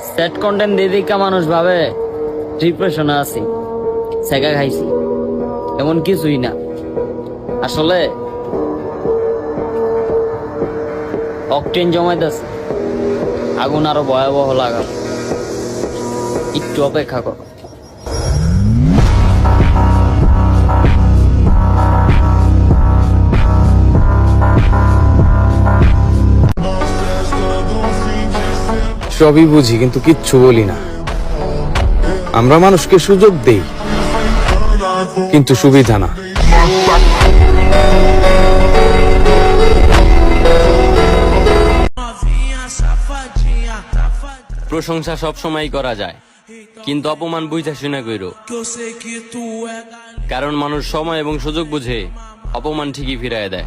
Set contained দিয়ে দিকা মানুষ ভাবে ডিপ্রেশনে আছি, সেকা খাইছি, এমন কিছুই না। আসলে অকটেন জমাইতেছে, আগুন আরো ভয়াবহ লাগা। একটু অপেক্ষা করো। সবই বুঝি কিন্তু কিচ্ছু বলি না। আমরা মানুষকে সুযোগ দেই কিন্তু সুবিধা না। প্রশংসা সব সময় করা যায়, কিন্তু অপমান বুঝা শুনে কইরো, কারণ মানুষ সময় এবং সুযোগ বুঝে অপমান ঠিকই ফিরায় দেয়।